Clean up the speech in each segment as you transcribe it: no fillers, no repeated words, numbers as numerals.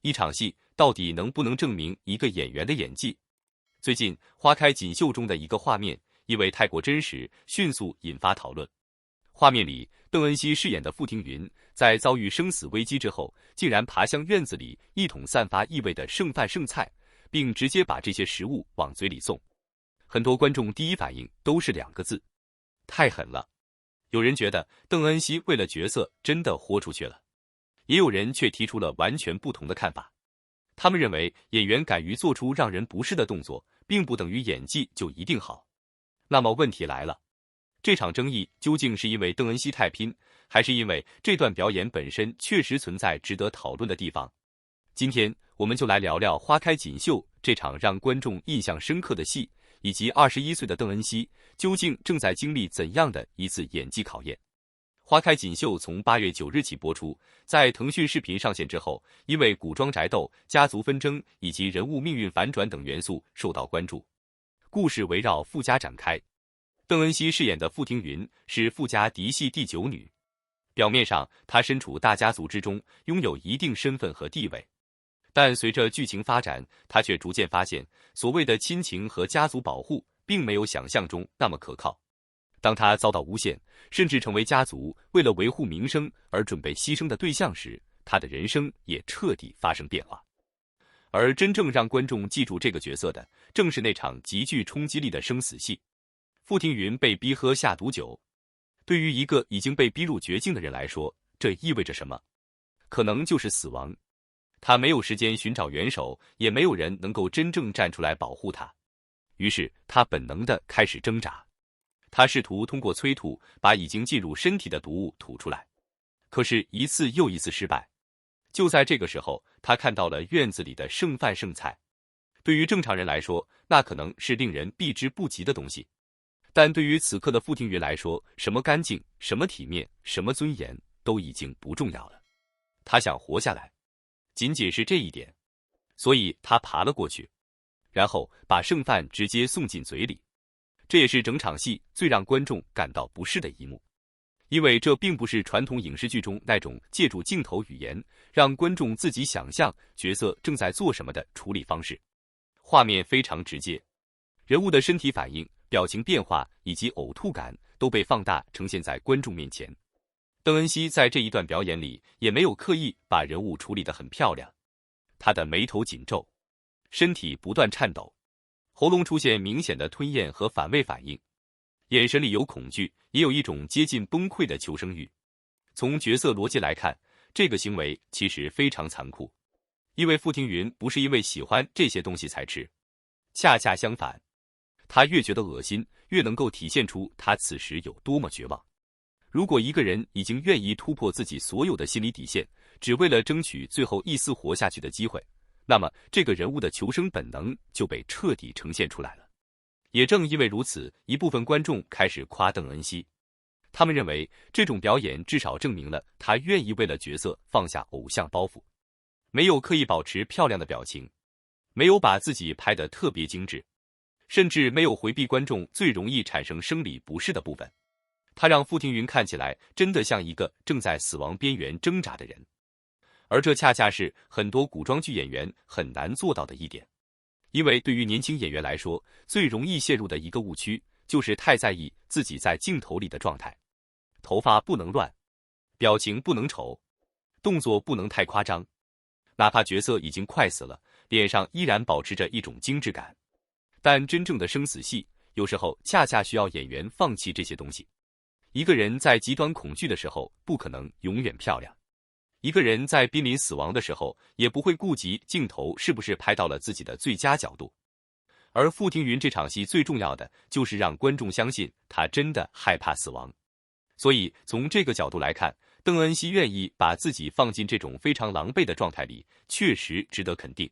一场戏到底能不能证明一个演员的演技？最近《花开锦绣》中的一个画面因为太过真实，迅速引发讨论。画面里，邓恩熙饰演的傅庭云在遭遇生死危机之后，竟然爬向院子里一桶散发异味的剩饭剩菜，并直接把这些食物往嘴里送。很多观众第一反应都是2个字：太狠了。有人觉得邓恩熙为了角色真的豁出去了，也有人却提出了完全不同的看法。他们认为演员敢于做出让人不适的动作，并不等于演技就一定好。那么问题来了，这场争议究竟是因为邓恩熙太拼，还是因为这段表演本身确实存在值得讨论的地方？今天我们就来聊聊《花开锦绣》这场让观众印象深刻的戏，以及21岁的邓恩熙究竟正在经历怎样的一次演技考验。《花开锦绣》从8月9日起播出，在腾讯视频上线之后，因为古装宅斗、家族纷争以及人物命运反转等元素受到关注。故事围绕傅家展开，邓恩熙饰演的傅庭云是傅家嫡系第9女。表面上，她身处大家族之中，拥有一定身份和地位。但随着剧情发展，她却逐渐发现，所谓的亲情和家族保护，并没有想象中那么可靠。当她遭到诬陷，甚至成为家族为了维护名声而准备牺牲的对象时，她的人生也彻底发生变化。而真正让观众记住这个角色的，正是那场极具冲击力的生死戏。傅庭云被逼喝下毒酒，对于一个已经被逼入绝境的人来说，这意味着什么？可能就是死亡。他没有时间寻找援手，也没有人能够真正站出来保护他。于是他本能地开始挣扎。他试图通过催吐把已经进入身体的毒物吐出来，可是一次又一次失败。就在这个时候，他看到了院子里的剩饭剩菜。对于正常人来说，那可能是令人避之不及的东西。但对于此刻的傅庭云来说，什么干净，什么体面，什么尊严，都已经不重要了。他想活下来，仅仅是这一点。所以他爬了过去，然后把剩饭直接送进嘴里。这也是整场戏最让观众感到不适的一幕。因为这并不是传统影视剧中那种借助镜头语言让观众自己想象角色正在做什么的处理方式。画面非常直接，人物的身体反应、表情变化以及呕吐感都被放大呈现在观众面前。邓恩熙在这一段表演里也没有刻意把人物处理得很漂亮，他的眉头紧皱，身体不断颤抖，喉咙出现明显的吞咽和反胃反应，眼神里有恐惧，也有一种接近崩溃的求生欲。从角色逻辑来看，这个行为其实非常残酷，因为傅庭云不是因为喜欢这些东西才吃，恰恰相反，他越觉得恶心，越能够体现出他此时有多么绝望。如果一个人已经愿意突破自己所有的心理底线，只为了争取最后一丝活下去的机会，那么这个人物的求生本能就被彻底呈现出来了。也正因为如此，一部分观众开始夸邓恩熙，他们认为这种表演至少证明了他愿意为了角色放下偶像包袱，没有刻意保持漂亮的表情，没有把自己拍得特别精致，甚至没有回避观众最容易产生生理不适的部分。他让傅庭云看起来真的像一个正在死亡边缘挣扎的人，而这恰恰是很多古装剧演员很难做到的一点。因为对于年轻演员来说，最容易陷入的一个误区就是太在意自己在镜头里的状态。头发不能乱，表情不能丑，动作不能太夸张，哪怕角色已经快死了，脸上依然保持着一种精致感。但真正的生死戏，有时候恰恰需要演员放弃这些东西。一个人在极端恐惧的时候，不可能永远漂亮。一个人在濒临死亡的时候，也不会顾及镜头是不是拍到了自己的最佳角度。而傅庭云这场戏最重要的就是让观众相信他真的害怕死亡。所以从这个角度来看，邓恩熙愿意把自己放进这种非常狼狈的状态里，确实值得肯定。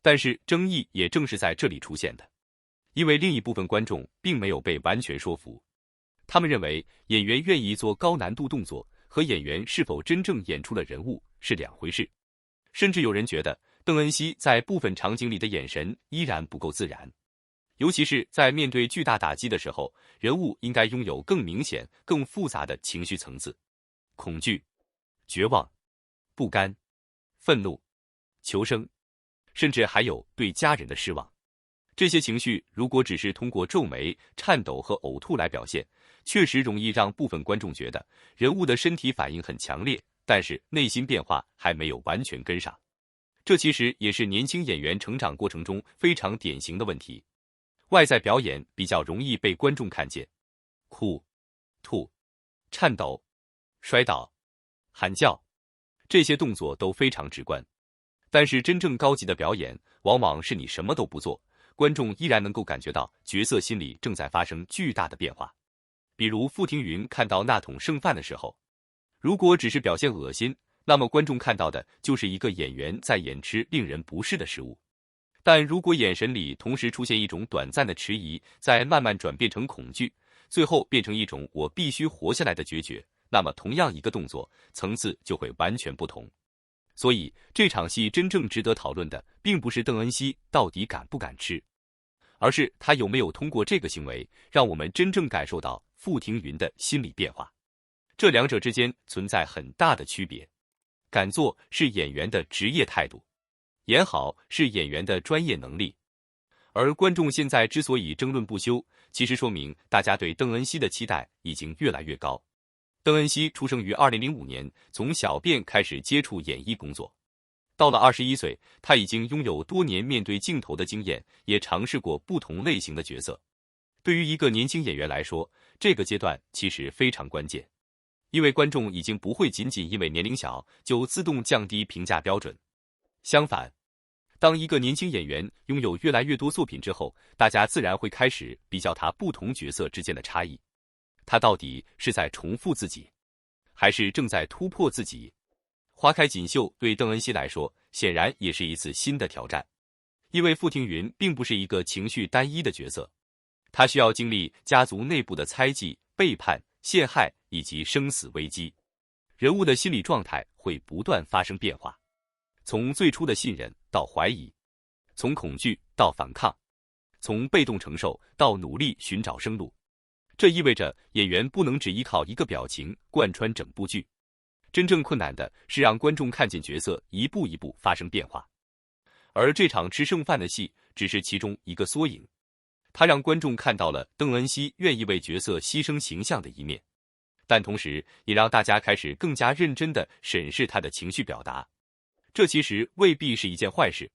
但是争议也正是在这里出现的，因为另一部分观众并没有被完全说服。他们认为演员愿意做高难度动作和演员是否真正演出了人物是两回事，甚至有人觉得邓恩熙在部分场景里的眼神依然不够自然，尤其是在面对巨大打击的时候，人物应该拥有更明显、更复杂的情绪层次，恐惧、绝望、不甘、愤怒、求生，甚至还有对家人的失望。这些情绪如果只是通过皱眉、颤抖和呕吐来表现，确实容易让部分观众觉得人物的身体反应很强烈，但是内心变化还没有完全跟上。这其实也是年轻演员成长过程中非常典型的问题。外在表演比较容易被观众看见，哭、吐、颤抖、摔倒、喊叫，这些动作都非常直观。但是真正高级的表演，往往是你什么都不做，观众依然能够感觉到角色心里正在发生巨大的变化。比如傅庭云看到那桶剩饭的时候，如果只是表现恶心，那么观众看到的就是一个演员在演吃令人不适的食物。但如果眼神里同时出现一种短暂的迟疑，再慢慢转变成恐惧，最后变成一种我必须活下来的决绝，那么同样一个动作，层次就会完全不同。所以这场戏真正值得讨论的，并不是邓恩熙到底敢不敢吃，而是他有没有通过这个行为，让我们真正感受到傅庭云的心理变化。这两者之间存在很大的区别。敢做是演员的职业态度，演好是演员的专业能力。而观众现在之所以争论不休，其实说明大家对邓恩熙的期待已经越来越高。邓恩熙出生于2005年，从小便开始接触演艺工作。到了21岁，他已经拥有多年面对镜头的经验，也尝试过不同类型的角色。对于一个年轻演员来说，这个阶段其实非常关键。因为观众已经不会仅仅因为年龄小就自动降低评价标准。相反，当一个年轻演员拥有越来越多作品之后，大家自然会开始比较他不同角色之间的差异。他到底是在重复自己，还是正在突破自己？花开锦绣对邓恩熙来说，显然也是一次新的挑战。因为傅庭云并不是一个情绪单一的角色，他需要经历家族内部的猜忌、背叛、陷害以及生死危机，人物的心理状态会不断发生变化，从最初的信任到怀疑，从恐惧到反抗，从被动承受到努力寻找生路。这意味着演员不能只依靠一个表情贯穿整部剧，真正困难的是让观众看见角色一步一步发生变化。而这场吃剩饭的戏只是其中一个缩影，它让观众看到了邓恩熙愿意为角色牺牲形象的一面，但同时也让大家开始更加认真地审视他的情绪表达。这其实未必是一件坏事，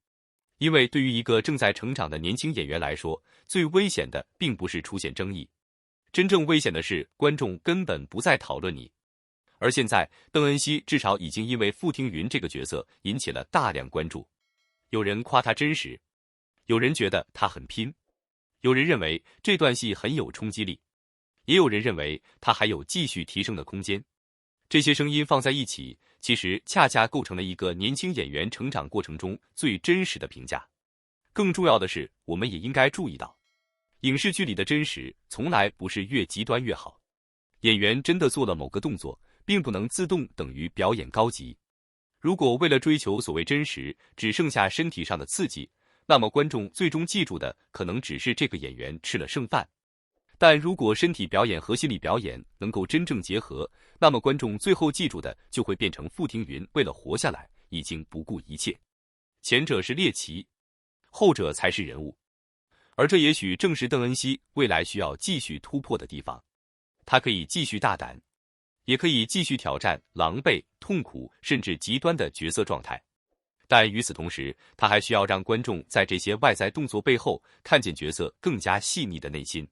因为对于一个正在成长的年轻演员来说，最危险的并不是出现争议，真正危险的是观众根本不再讨论你。而现在，邓恩熙至少已经因为傅庭云这个角色引起了大量关注。有人夸他真实，有人觉得他很拼，有人认为这段戏很有冲击力，也有人认为他还有继续提升的空间。这些声音放在一起，其实恰恰构成了一个年轻演员成长过程中最真实的评价。更重要的是，我们也应该注意到，影视剧里的真实从来不是越极端越好。演员真的做了某个动作，并不能自动等于表演高级。如果为了追求所谓真实，只剩下身体上的刺激，那么观众最终记住的可能只是这个演员吃了剩饭。但如果身体表演和心理表演能够真正结合，那么观众最后记住的就会变成傅庭云为了活下来已经不顾一切。前者是猎奇，后者才是人物。而这也许正是邓恩熙未来需要继续突破的地方。他可以继续大胆，也可以继续挑战狼狈、痛苦甚至极端的角色状态。但与此同时，他还需要让观众在这些外在动作背后看见角色更加细腻的内心。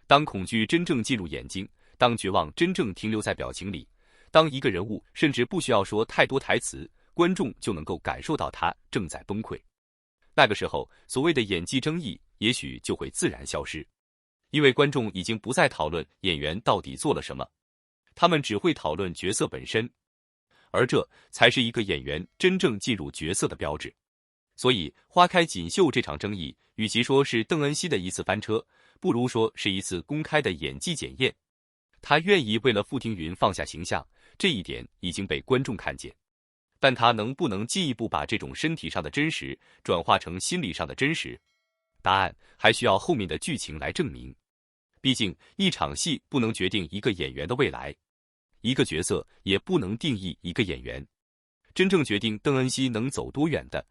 当恐惧真正进入眼睛，当绝望真正停留在表情里，当一个人物甚至不需要说太多台词，观众就能够感受到他正在崩溃。那个时候，所谓的演技争议也许就会自然消失，因为观众已经不再讨论演员到底做了什么，他们只会讨论角色本身，而这才是一个演员真正进入角色的标志。所以，花开锦绣这场争议，与其说是邓恩熙的一次翻车，不如说是一次公开的演技检验。他愿意为了傅庭云放下形象，这一点已经被观众看见。但他能不能进一步把这种身体上的真实转化成心理上的真实？答案还需要后面的剧情来证明。毕竟，一场戏不能决定一个演员的未来，一个角色也不能定义一个演员。真正决定邓恩熙能走多远的，